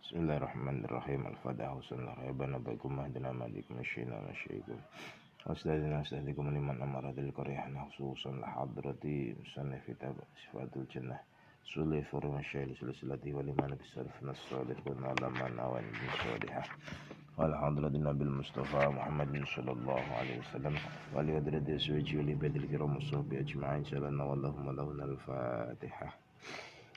Bismillahirrahmanirrahim. Al-Fatihah. Rabbana bakum mahdina madikum masyina masyikum. Wasdadina asdadikum liman amaradil qaryahna khususan lahadrati musannifi sifatul jannah. Sulih furu masyayil silsilati waliman bisarif nassalihun alaman awan bin salihah. Wal hadratin nabil mustafa Muhammadin sallallahu alaihi wasallam. Wali wadrati aswaji wali badil kiram musuhbi ajma'in sallallahu Allahumma lahun al-Fatihah.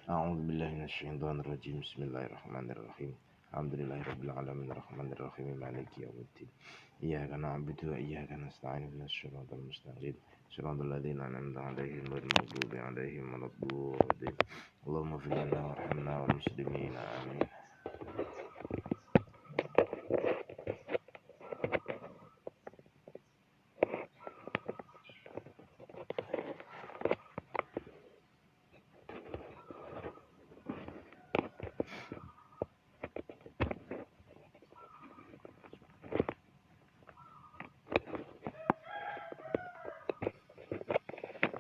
A'udzu billahi minasyaitonir rajim. Bismillahirrahmanirrahim. Alhamdulillahirabbil alamin arrahmanir rahim maliki yaumiddin. Iyyaka na'budu wa iyyaka nasta'in ihdinas siratal mustaqim. Shiratal ladzina an'amta 'alaihim ghairil maghdubi 'alaihim waladdallin. Allahumma ighfir lana warhamna wal muslimin. Amin.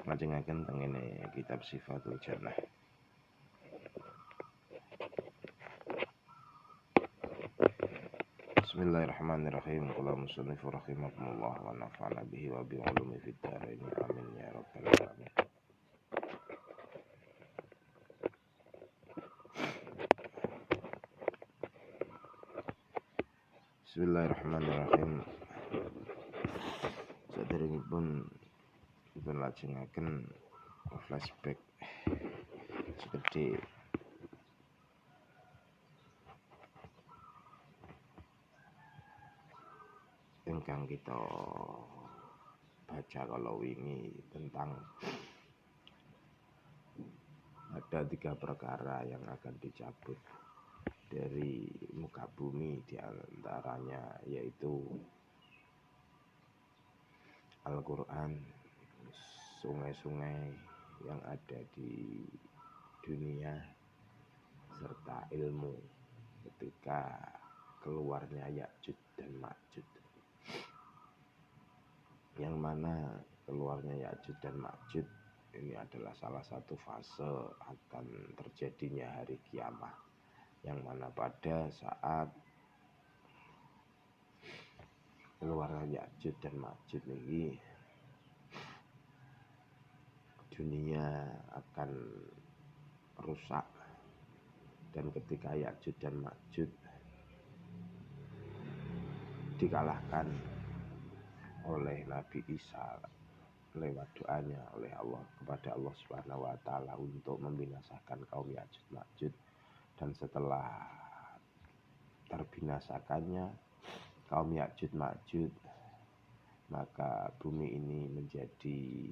Majengaken tengene kitab Sifatul Jannah. Bismillahirrahmanirrahim. Qala musannifu rahimakumullah wa nafa'ana bihi wa bi ulumi fid dharain. Amin ya rabbal alamin. Bismillahirrahmanirrahim. Saderengipun dipun lajengaken flashback sekedhik ingkang kita baca kalau wingi tentang ada 3 perkara yang akan dicabut dari muka bumi, diantaranya yaitu Al-Quran, sungai-sungai yang ada di dunia, serta ilmu ketika keluarnya Ya'juj dan Ma'juj. Yang mana keluarnya Ya'juj dan Ma'juj ini adalah salah satu fase akan terjadinya hari kiamat, yang mana pada saat keluarnya Ya'juj dan Ma'juj ini dunia akan rusak, dan ketika Ya'juj dan Ma'juj dikalahkan oleh Nabi Isa lewat doanya oleh Allah kepada Allah Subhanahu wa taala untuk membinasakan kaum Ya'juj Ma'juj, dan setelah terbinasakannya kaum Ya'juj Ma'juj, maka bumi ini menjadi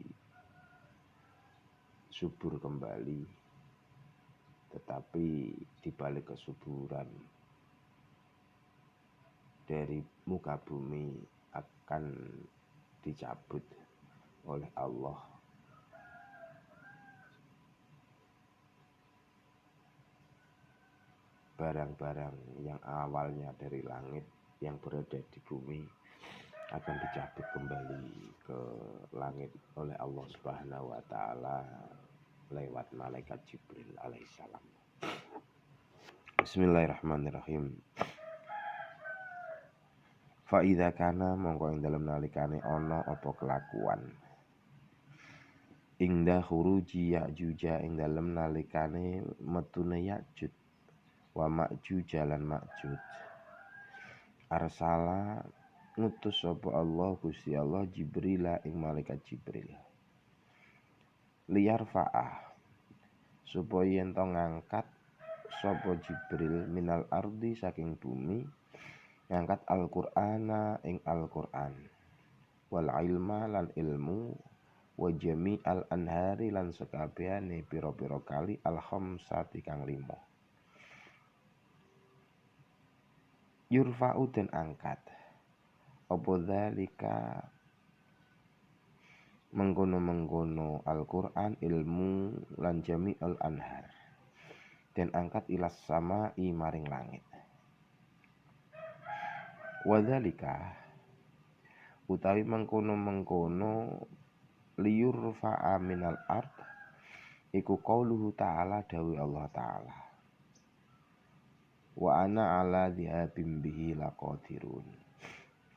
subur kembali. Tetapi di balik kesuburan dari muka bumi akan dicabut oleh Allah barang-barang yang awalnya dari langit yang berada di bumi akan dicabut kembali ke langit oleh Allah Subhanahu wa taala lewat malaikat Jibril alaihissalam. Bismillahirrahmanirrahim. Fa idza kana mongko ing dalem nalikane ana apa kelakuan ingda khuruji Ya'juj ing dalem nalikane metune Ya'juj wa Ma'juj lan Ma'juj, arsala ngutus sapa Allah Gusti Allah Jibril ing malaikat Jibril liyar fa'ah supaya ento ngangkat sapa Jibril minal ardi saking bumi, ngangkat Al-Qur'ana ing Al-Qur'an, wal ilma lan ilmu, wa jami'al anhari lan sekabehane pira-pira kali al-khamsati kang 5. Yurfa'u den angkat apa dzalika mengkono-mengkono Al-Qur'an, ilmu lan jami'al anhar den angkat ilas samai maring langit. Wadzalika utawi mengkono-mengkono liyurfa'a minal ard iku qauluhu ta'ala, dawuh Allah ta'ala, Wa ana ala dhihabim bihi laqadirun.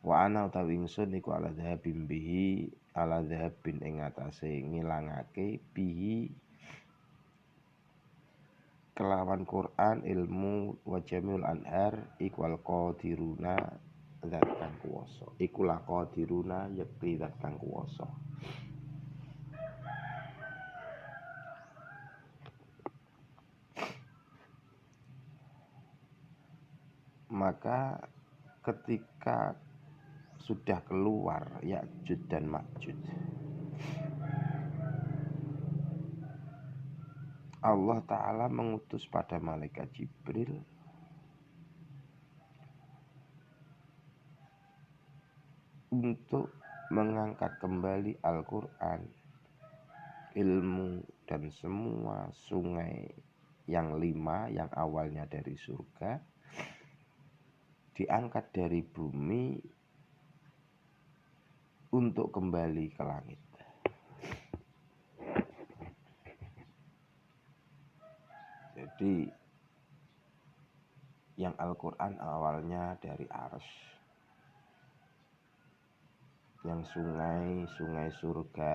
Wa ana utawi ingsun iku ala dhihabim bihi ala dhihabin ing atase ngilangake bihi kelawan Quran ilmu wa jamiul anhar ikwal qadiruna zat kang kuwasa. Iku laqadiruna yakti zat kang kuwasa. Maka ketika sudah keluar Ya'juj dan Ma'juj, Allah Ta'ala mengutus pada malaikat Jibril untuk mengangkat kembali Al-Quran, ilmu dan semua sungai yang 5 yang awalnya dari surga diangkat dari bumi untuk kembali ke langit. Jadi yang Al-Quran awalnya dari Arsy, yang sungai surga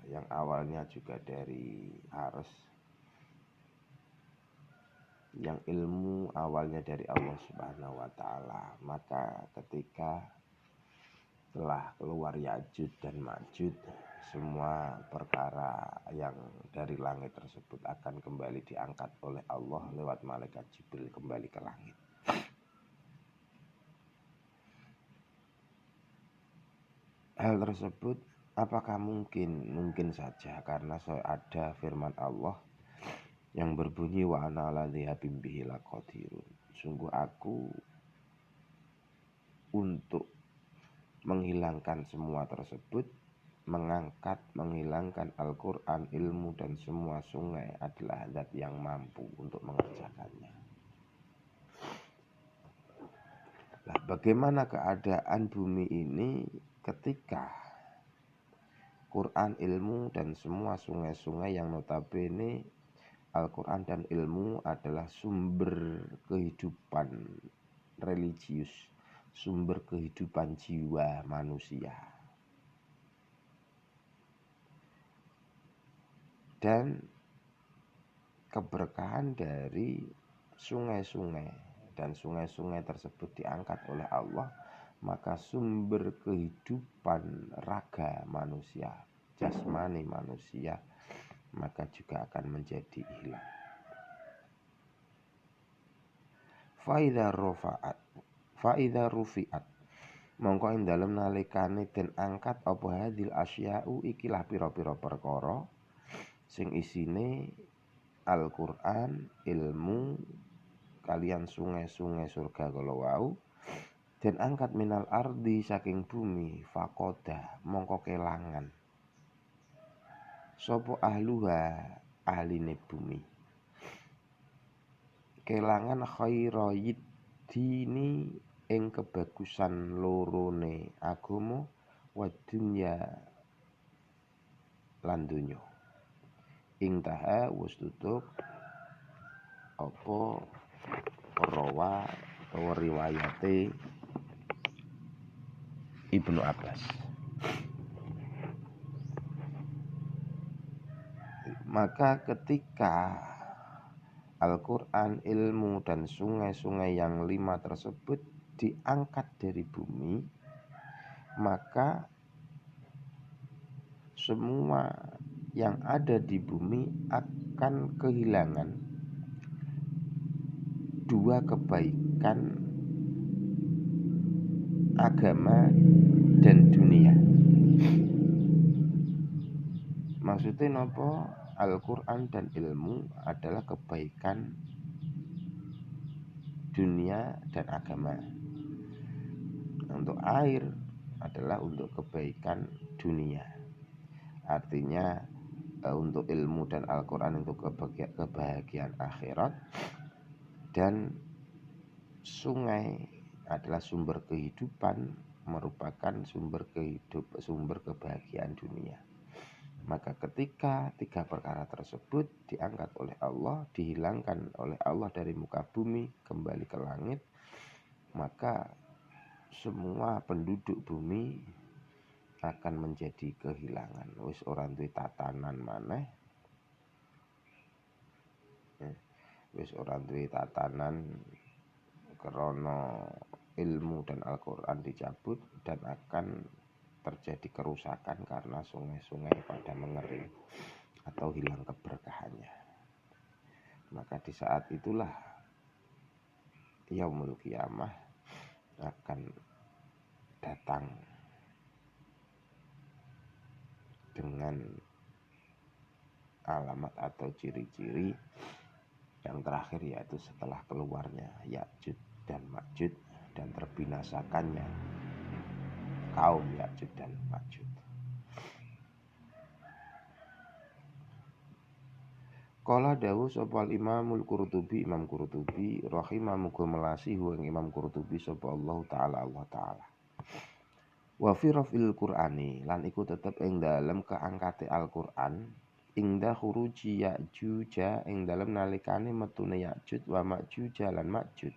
yang awalnya juga dari Arsy, yang ilmu awalnya dari Allah Subhanahu wa Ta'ala. Maka ketika telah keluar Ya'juj dan Ma'juj, semua perkara yang dari langit tersebut akan kembali diangkat oleh Allah lewat malaikat Jibril kembali ke langit. Hal tersebut apakah mungkin? Mungkin saja, karena ada firman Allah yang berbunyi wa ana ala dhihabim bihi laqadirun. Sungguh aku untuk menghilangkan semua tersebut, menghilangkan Al-Quran, ilmu dan semua sungai adalah zat yang mampu untuk mengerjakannya. Nah, bagaimana keadaan bumi ini ketika Quran, ilmu dan semua sungai-sungai yang notabene Al-Quran dan ilmu adalah sumber kehidupan religius, sumber kehidupan jiwa manusia. Dan keberkahan dari sungai-sungai dan sungai-sungai tersebut diangkat oleh Allah, maka sumber kehidupan raga manusia, jasmani manusia, maka juga akan menjadi hilang. Fa'idha rufi'at mongko ing dalem nalikane den angkat apa hadil asya'u ikilah pira-pira perkara sing isine Al-Quran, ilmu kalian sungai-sungai surga kala wau den angkat minal ardi saking bumi, faqoda mongko kelangan sopo ahluha ahline bumi, kelangan khairayid dini ing kebagusan lorone agama wa dunya lan donya. Ing taha wis tutup apa rawa utawa riwayate Ibnu Abbas. Maka ketika Al-Quran, ilmu dan sungai-sungai yang 5 tersebut diangkat dari bumi, maka semua yang ada di bumi akan kehilangan 2 kebaikan agama dan dunia. Maksudnya napa? Al-Quran dan ilmu adalah kebaikan dunia dan agama. Untuk air adalah untuk kebaikan dunia. Artinya untuk ilmu dan Al-Quran untuk kebahagiaan akhirat, dan sungai adalah sumber kehidupan, merupakan sumber kebahagiaan dunia. Maka ketika tiga perkara tersebut diangkat oleh Allah, dihilangkan oleh Allah dari muka bumi, kembali ke langit, maka semua penduduk bumi akan menjadi kehilangan. Wis orang duwe tatanan maneh, wis orang duwe tatanan krana ilmu dan Al-Quran dicabut, dan akan terjadi kerusakan karena sungai-sungai pada mengering atau hilang keberkahannya. Maka di saat itulah yaumul qiyamah akan datang dengan alamat atau ciri-ciri yang terakhir, yaitu setelah keluarnya Ya'juj dan Ma'juj dan terbinasakannya kaum Ya'juj dan Ma'juj. Qala dawu sapa Imamul Qurtubi, Imam Qurtubi rahimah muga melasi ing Imam Qurtubi sapa Allah taala. Wa fi rafil Qur'ani, lan iku tetep ing dalem keangkate Al-Qur'an, ingda khuruji Ya'juj, ing dalem nalikane metune Ya'juj wa Ma'juj lan Ma'juj.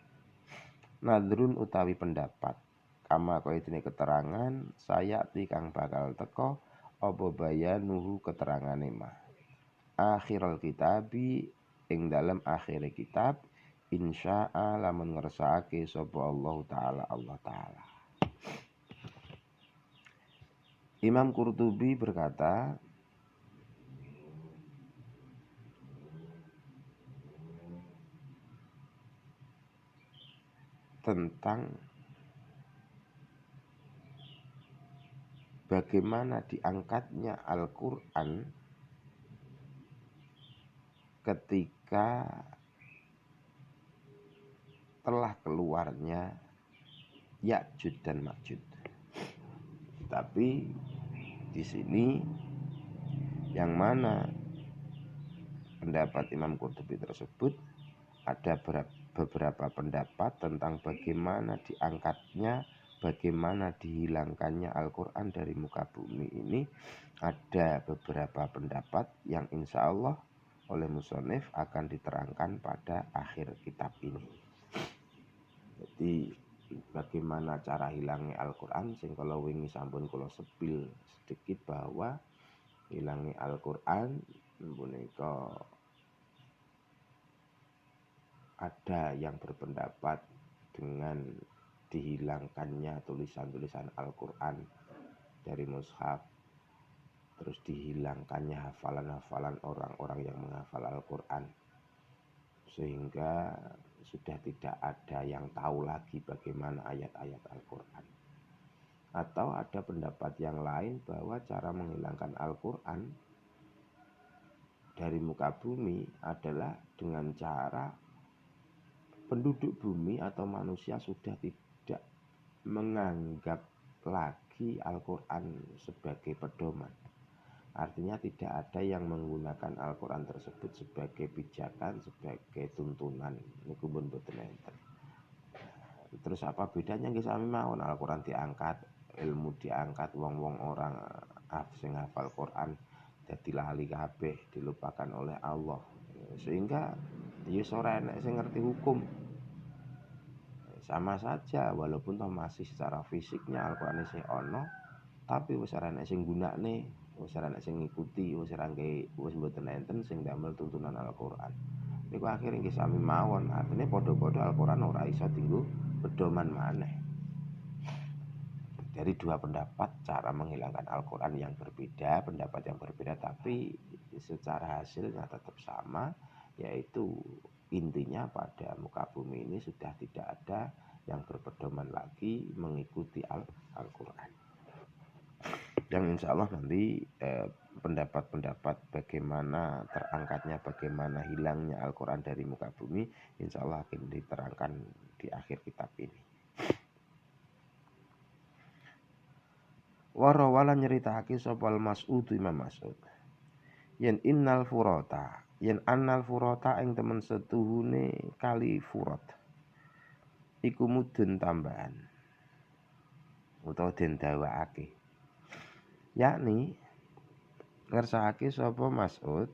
Nadrun utawi pendapat, kama kaya dene keterangan saya kang bakal teka apa bayanuhu keterangane mah. Akhirul kitabi, ing dalem akhire kitab, insya'a lamun ngersakake sapa Allah taala. Imam Qurtubi berkata, tentang bagaimana diangkatnya Al-Quran ketika telah keluarnya Ya'juj dan Ma'juj. Tapi di sini yang mana pendapat Imam Qurtubi tersebut, ada beberapa pendapat tentang bagaimana diangkatnya, bagaimana dihilangkannya Al-Quran dari muka bumi ini. Ada beberapa pendapat yang insya Allah oleh musonif akan diterangkan pada akhir kitab ini. Jadi bagaimana cara hilangnya Al-Quran, sing kalau wingi sampun kula sepil sedikit bahwa hilangnya Al-Quran menika ada yang berpendapat dengan dihilangkannya tulisan-tulisan Al-Quran dari mushaf, terus dihilangkannya hafalan-hafalan orang-orang yang menghafal Al-Quran, sehingga sudah tidak ada yang tahu lagi bagaimana ayat-ayat Al-Quran. Atau ada pendapat yang lain bahwa cara menghilangkan Al-Quran dari muka bumi adalah dengan cara penduduk bumi atau manusia sudah tidak menganggap lagi Al-Quran sebagai pedoman. Artinya tidak ada yang menggunakan Al-Quran tersebut sebagai pijakan, sebagai tuntunan. Niku pun boten enten. Terus apa bedanya nggih sami mawon, Al-Quran diangkat, ilmu diangkat, wong-wong orang sing hafal Quran dadi lali kabeh, dilupakan oleh Allah. Sehingga ya ora enek sing ngerti hukum. Sama saja, walaupun toh masih secara fisiknya Al-Quran isih ono, tapi wis ora enek sing gunakne, wis ora enek sing ngikuti, wis mboten enten sing damel tuntunan Al-Quran. Niku akhire nggih sami mawon, artine padha-padha Al-Quran ora iso dienggo pedoman maneh. Dari dua pendapat cara menghilangkan Al-Quran yang berbeda, pendapat yang berbeda, tapi secara hasilnya tetap sama, yaitu intinya pada muka bumi ini sudah tidak ada yang berpedoman lagi mengikuti Al-Quran. Yang insya Allah nanti pendapat-pendapat bagaimana terangkatnya, bagaimana hilangnya Al-Quran dari muka bumi, insya Allah akan diterangkan di akhir kitab ini. Warawala nyeritake sopal Mas'ud, Imam Mas'ud, yen innal furata, yen annal furata ing temen setuhune kali Furat iku mudun tambahan utawa den dawakake, yakni ngersakake sapa Mas'ud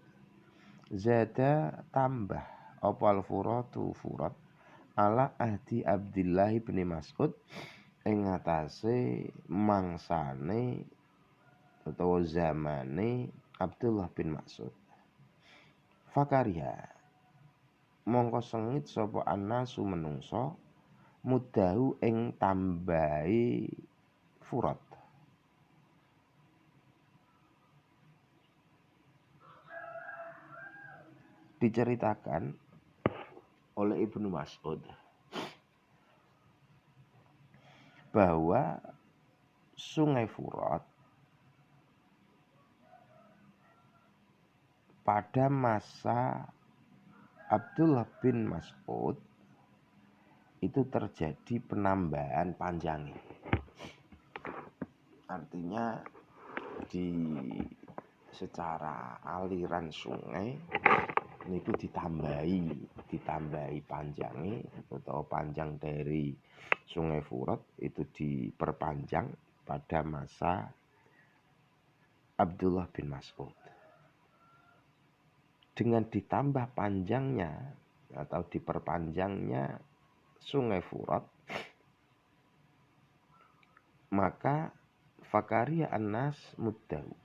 zada tambah apa al-furatu furat ala ahdi Abdillah bin Mas'ud ing ngatasé mangsane utawa zamane Abdullah bin Mas'ud. Fakaria mongko sengit sapa annasu menungso mudahu ing tambahi furat. Diceritakan oleh Ibnu Mas'ud bahwa Sungai Furat pada masa Abdullah bin Mas'ud itu terjadi penambahan panjangnya. Artinya secara aliran sungai itu ditambahi panjangnya atau panjang dari Sungai Furat itu diperpanjang pada masa Abdullah bin Mas'ud. Dengan ditambah panjangnya atau diperpanjangnya Sungai Furat, maka fakaria annas muddahu,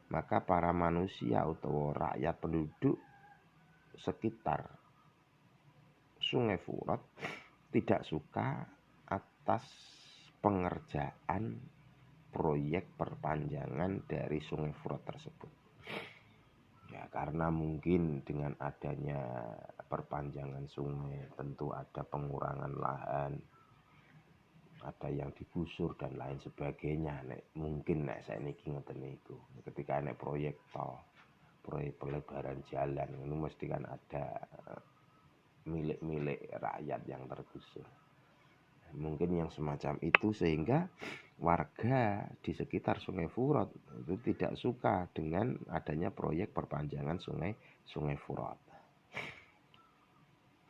maka para manusia atau rakyat penduduk sekitar Sungai Furat tidak suka atas pengerjaan proyek perpanjangan dari Sungai Furat tersebut. Ya, karena mungkin dengan adanya perpanjangan sungai tentu ada pengurangan lahan, ada yang digusur dan lain sebagainya. Mungkin saiki ngoten niku. Ketika nek proyek tol, proyek pelebaran jalan itu mesti kan ada milik-milik rakyat yang tergusur. Mungkin yang semacam itu sehingga warga di sekitar Sungai Furat itu tidak suka dengan adanya proyek perpanjangan Sungai Furat.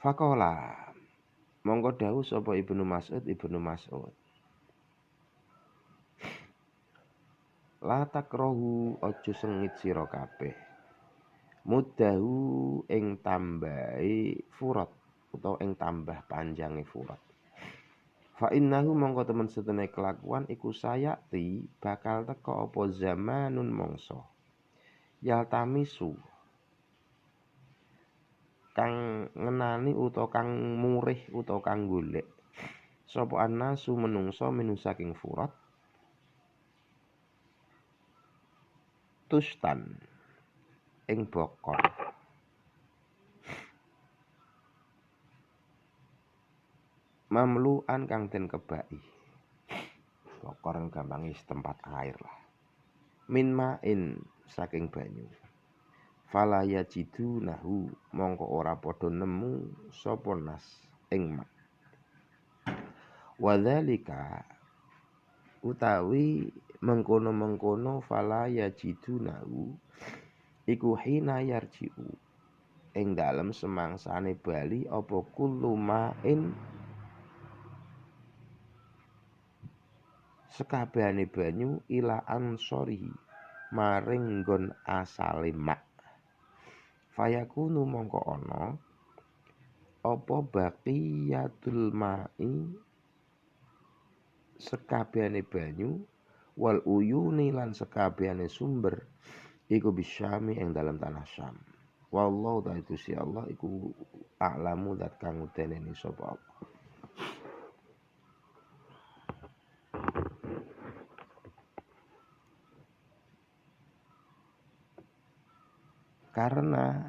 Faqala monggo dawuh sapa Ibnu Mas'ud la takrohu aja sengit sira kabeh mudahu ing tambahi furat utawa ing tambah panjange furat. Fa innahu mongko temen setene kelakuan iku sayati bakal teka apa zamanun mangsa yaltamisu kang ngenani utawa kang murih utawa kang golek sapa annasu menungso minu saking furat tustan ing bokor mamluan kang den kebaki. Bokor gampange tempat air lah. Min ma'in saking banyu. Fala yajidu nahu mongko ora padha nemu sapa nas ing mak. Wadzalika utawi mengkono-mengkono fala yajidu nahu iku hina yarji'u ing dalem semangsane bali apa kullu ma'in sekabehane banyu ila ansori maring nggon asale mak. Fayakunu mongko ana apa baqiyatul ma'i sekabehane banyu wal uyuni lan sekabehane sumber iku bisyami ing dalam tanah Syam. Wallahu ta'ala Gusti Allah iku a'lamu zat kang uteneni sapa Allah. Karena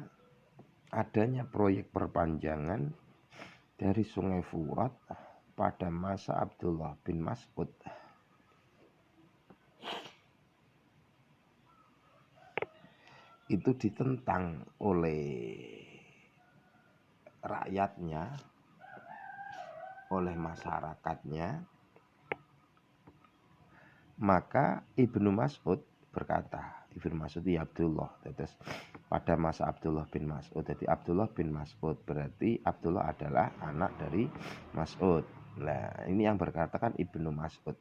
adanya proyek perpanjangan dari Sungai Furat pada masa Abdullah bin Mas'ud, itu ditentang oleh rakyatnya, oleh masyarakatnya, maka Ibnu Mas'ud berkata, Ibnu Mas'ud ya Abdullah, terus pada masa Abdullah bin Mas'ud. Jadi Abdullah bin Mas'ud berarti Abdullah adalah anak dari Mas'ud. Nah, ini yang berkata kan Ibnu Mas'ud.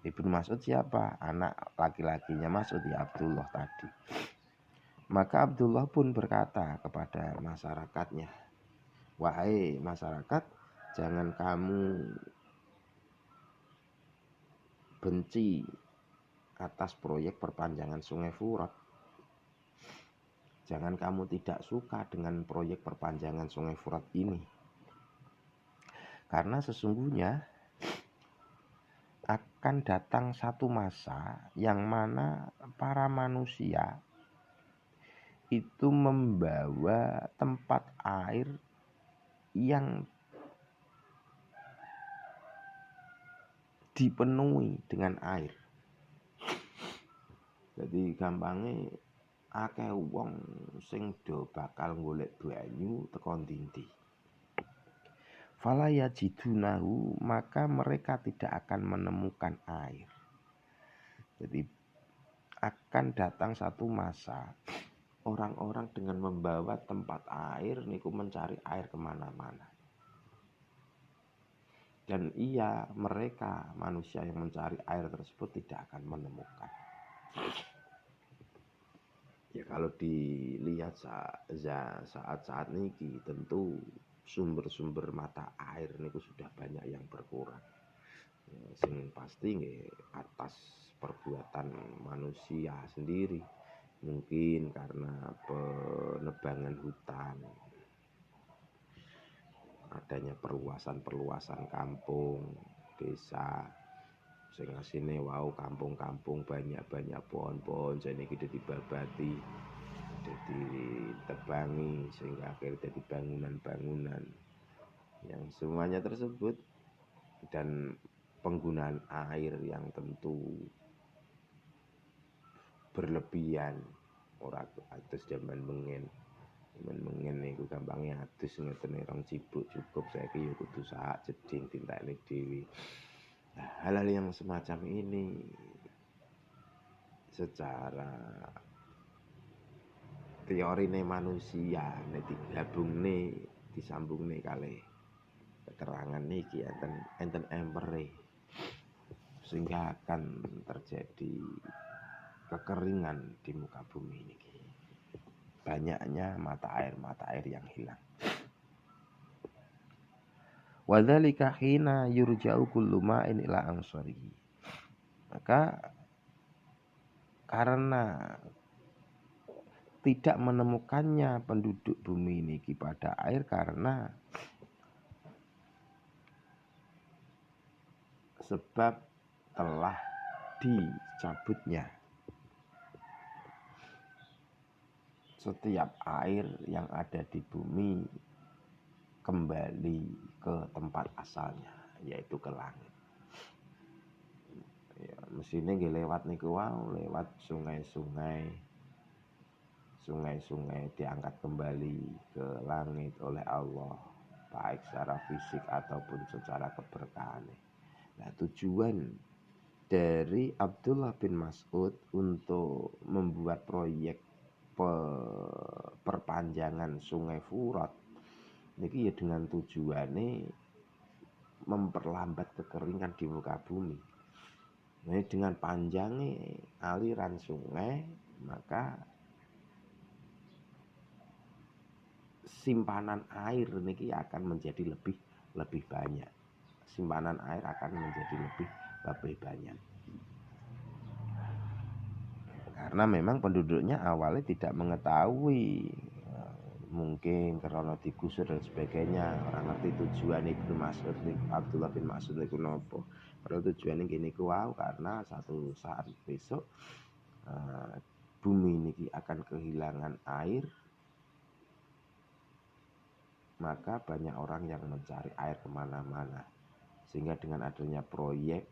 Ibnu Mas'ud siapa? Anak laki-lakinya Mas'ud, ya Abdullah tadi. Maka Abdullah pun berkata kepada masyarakatnya, wahai masyarakat, jangan kamu benci atas proyek perpanjangan Sungai Furat. Jangan kamu tidak suka dengan proyek perpanjangan Sungai Furat ini. Karena sesungguhnya akan datang satu masa yang mana para manusia itu membawa tempat air yang dipenuhi dengan air. Jadi gampangnya akeh wong sing do bakal golek banyu teko ndi-ndi. Fala yajidunahu, maka mereka tidak akan menemukan air. Jadi akan datang satu masa orang-orang dengan membawa tempat air niku mencari air kemana-mana. Dan mereka manusia yang mencari air tersebut tidak akan menemukan. Ya kalau dilihat saat-saat niki tentu sumber-sumber mata air niku sudah banyak yang berkurang. Ya, sing pasti nggih atas perbuatan manusia sendiri. Mungkin karena penebangan hutan, adanya perluasan kampung, desa, sing asine wau kampung-kampung banyak pohon-pohon jenenge dadi babati, dadi tebangi sehingga akhirnya jadi bangunan-bangunan yang semuanya tersebut, dan penggunaan air yang tentu berlebihan. Ora atus zaman mengen niku gampangnya atus ngeten rong cibuk cukup, saiki ya kudu sak jeding tintakne dhewe. Nah, hal-hal yang semacam ini secara teorine manusia nek digabungne disambungne kalih keterangan niki enten empere, sehingga akan terjadi kekeringan di muka bumi ini. Banyaknya mata air yang hilang. Wadzalika hina yurja'u kullu ma'in ila ansarihi. Maka karena tidak menemukannya penduduk bumi ini pada air karena sebab telah dicabutnya setiap air yang ada di bumi kembali ke tempat asalnya, yaitu ke langit. Ya, mestinya nggih lewat niku wau, lewat sungai-sungai diangkat kembali ke langit oleh Allah, baik secara fisik ataupun secara keberkahan. Nah, tujuan dari Abdullah bin Mas'ud untuk membuat proyek perpanjangan Sungai Furat niki ya dengan tujuane memperlambat kekeringan di muka bumi. Nah, dengan panjangnya aliran sungai, maka simpanan air niki akan menjadi lebih banyak. Simpanan air akan menjadi lebih banyak. Karena memang penduduknya awalnya tidak mengetahui, mungkin karena digusur dan sebagainya, orang ngerti tujuan Ibnu Mas'ud, Abdullah bin Mas'ud niku napa. Padahal tujuannya gini wow, karena satu saat besok bumi niki akan kehilangan air, maka banyak orang yang mencari air kemana-mana. Sehingga dengan adanya proyek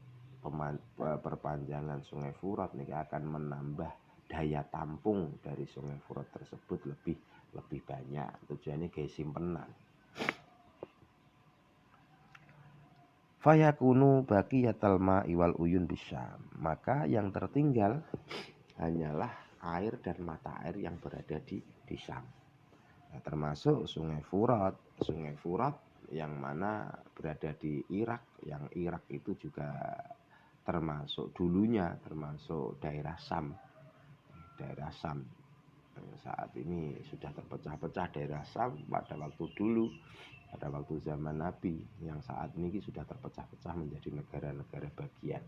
perpanjangan Sungai Furat niki akan menambah daya tampung dari Sungai Furat tersebut lebih banyak. Tujuannya kayak simpenan. Fayakunu baqiyatal ma'i wal uyun bisyam. Maka yang tertinggal hanyalah air dan mata air yang berada di Syam. Nah, termasuk Sungai Furat yang mana berada di Irak, yang Irak itu juga termasuk dulunya, termasuk daerah Sam. Daerah Sam saat ini sudah terpecah-pecah daerah Sam pada waktu dulu, pada waktu zaman Nabi, yang saat ini sudah terpecah-pecah menjadi negara-negara bagian,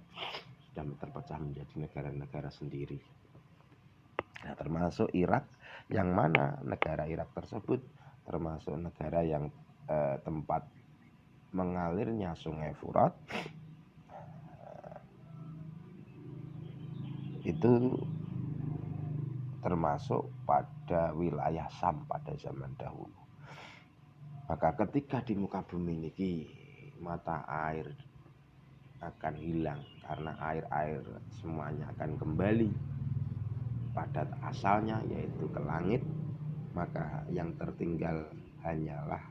sudah terpecah menjadi negara-negara sendiri. Nah, termasuk Irak, yang mana negara Irak tersebut termasuk negara yang tempat mengalirnya Sungai Furat, itu termasuk pada wilayah Sam pada zaman dahulu. Maka ketika di muka bumi ini mata air akan hilang, karena air-air semuanya akan kembali pada asalnya, yaitu ke langit, maka yang tertinggal hanyalah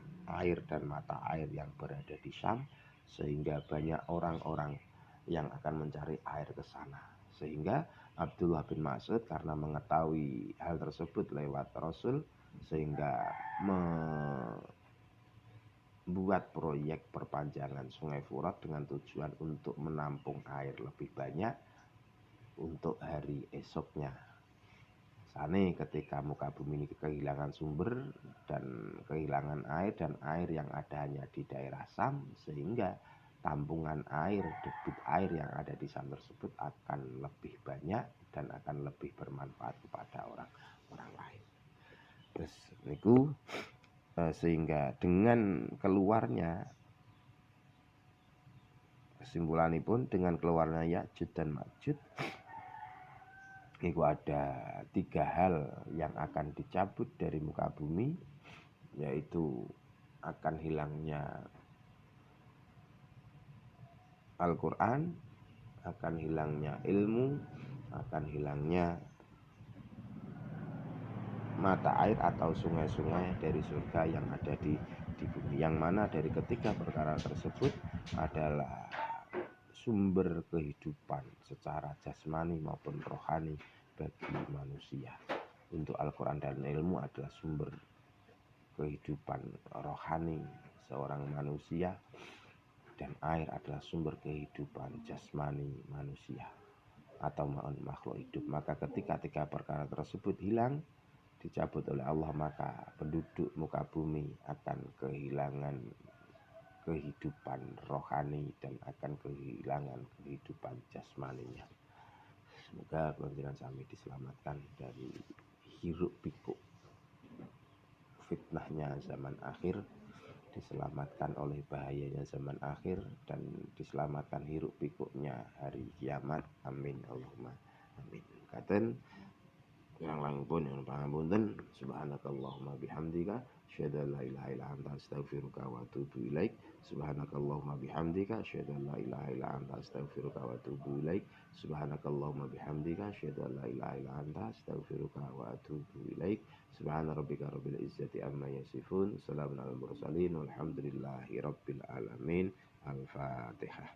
air dan mata air yang berada di Sam, sehingga banyak orang-orang yang akan mencari air ke sana. Sehingga Abdullah bin Mas'ud karena mengetahui hal tersebut lewat Rasul, sehingga membuat proyek perpanjangan Sungai Furat dengan tujuan untuk menampung air lebih banyak untuk hari esoknya. Sane ketika muka bumi ini kehilangan sumber dan kehilangan air, dan air yang ada hanya di daerah Sam, sehingga tampungan air, debit air yang ada di Sam tersebut akan lebih banyak dan akan lebih bermanfaat kepada orang lain. Terus niku sehingga dengan keluarnya, kesimpulanipun dengan keluarnya Ya'juj dan Ma'juj, itu ada 3 hal yang akan dicabut dari muka bumi, yaitu akan hilangnya Al-Quran, akan hilangnya ilmu, akan hilangnya mata air atau sungai-sungai dari surga yang ada di bumi, yang mana dari ketiga perkara tersebut adalah sumber kehidupan secara jasmani maupun rohani bagi manusia. Untuk Al-Quran dan ilmu adalah sumber kehidupan rohani seorang manusia, dan air adalah sumber kehidupan jasmani manusia atau makhluk hidup. Maka ketika 3 perkara tersebut hilang, dicabut oleh Allah, maka penduduk muka bumi akan kehilangan kehidupan rohani dan akan kehilangan kehidupan jasmaninya. Semoga panjenengan sami diselamatkan dari hiruk pikuk fitnahnya zaman akhir, diselamatkan oleh bahayanya zaman akhir, dan diselamatkan hiruk pikuknya hari kiamat. Amin Allahumma amin. Katen yang lain pun yang pangapunten, subhanakallahumma bihamdika asyhadu an la ilaha illa anta astaghfiruka wa atubu ilaik. Subhanakallahumma bihamdika asyhadu an la ilaha illa anta astaghfiruka wa atubu ilaik. Subhanakallahumma bihamdika asyhadu an la ilaha illa anta astaghfiruka wa atubu ilaik. Subhana rabbika rabbil izzati amma yasifun, salamun alal mursalin, walhamdulillahi rabbil alamin. Al-Fatihah.